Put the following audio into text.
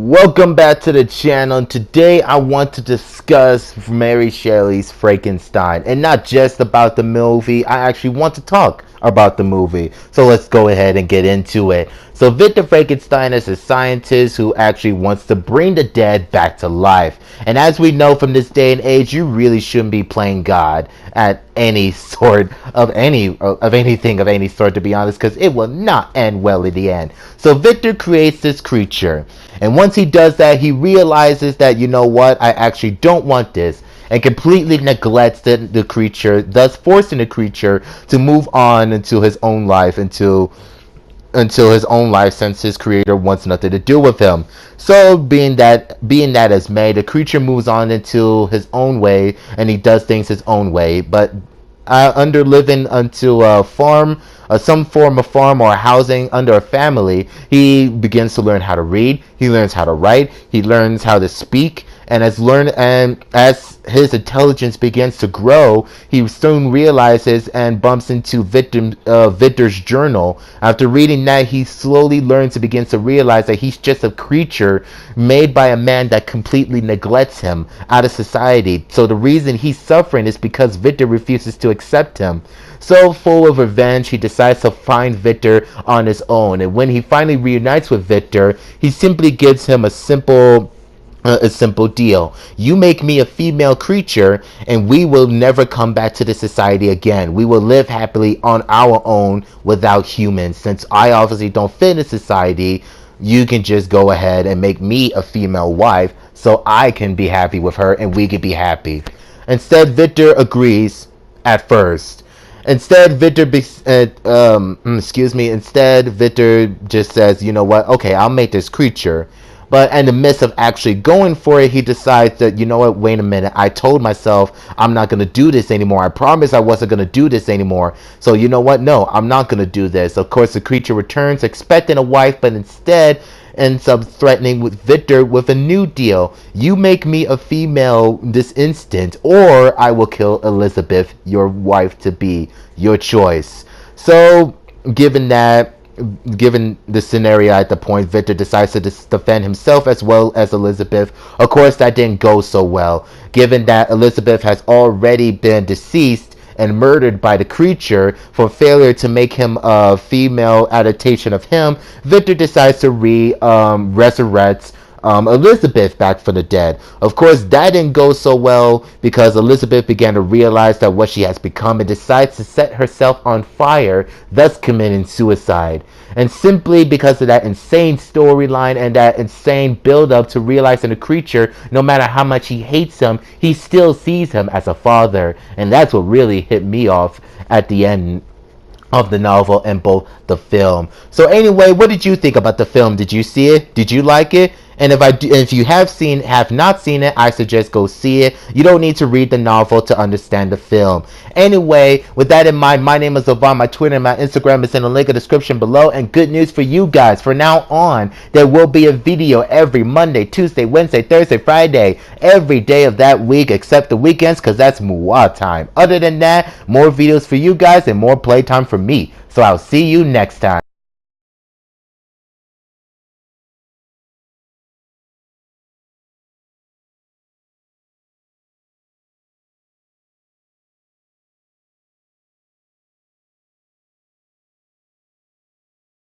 Welcome back to the channel. Today I want to discuss Mary Shelley's Frankenstein, and not just about the movie. I actually want to talk about the movie. So let's go ahead and get into it. So Victor Frankenstein is a scientist who actually wants to bring the dead back to life. And as we know from this day and age, you really shouldn't be playing God at any sort of anything of any sort, to be honest, because it will not end well in the end. So Victor creates this creature, and once he does that, he realizes that, you know what, I actually don't want this, and completely neglects the creature, thus forcing the creature to move on into his own life, until his own life, since his creator wants nothing to do with him. So being that is made, the creature moves on into his own way, and he does things his own way. But under living unto a farm, some form of farm or housing under a family, he begins to learn how to read. He learns how to write. He learns how to speak. And as his intelligence begins to grow, he soon realizes and bumps into Victor's journal. After reading that, he slowly learns and begins to realize that he's just a creature made by a man that completely neglects him out of society. So the reason he's suffering is because Victor refuses to accept him. So full of revenge, he decides to find Victor on his own. And when he finally reunites with Victor, he simply gives him a simple deal. You make me a female creature, and we will never come back to the society again. We will live happily on our own without humans. Since I obviously don't fit in society, you can just go ahead and make me a female wife so I can be happy with her and we can be happy. Instead, Victor agrees at first. Instead, Victor just says, you know what, okay, I'll make this creature. But in the midst of actually going for it, he decides that, you know what, wait a minute, I told myself I'm not going to do this anymore. I promised I wasn't going to do this anymore. So you know what, no, I'm not going to do this. Of course, the creature returns expecting a wife, but instead ends up threatening with Victor with a new deal. You make me a female this instant, or I will kill Elizabeth, your wife to be, your choice. So given the scenario at the point, Victor decides to defend himself as well as Elizabeth. Of course, that didn't go so well, given that Elizabeth has already been deceased and murdered by the creature for failure to make him a female adaptation of him. Victor decides to resurrect Elizabeth back from the dead. Of course, that didn't go so well, because Elizabeth began to realize that what she has become and decides to set herself on fire, thus committing suicide. And simply because of that insane storyline and that insane build-up to realizing the creature, no matter how much he hates him, he still sees him as a father. And that's what really hit me off at the end of the novel and both the film. So anyway, what did you think about the film? Did you see it? Did you like it? And if you have not seen it, I suggest go see it. You don't need to read the novel to understand the film. Anyway, with that in mind, my name is Yvonne. My Twitter and my Instagram is in the link in the description below. And good news for you guys, from now on, there will be a video every Monday, Tuesday, Wednesday, Thursday, Friday, every day of that week except the weekends, because that's Muwa time. Other than that, more videos for you guys and more playtime for me. So I'll see you next time.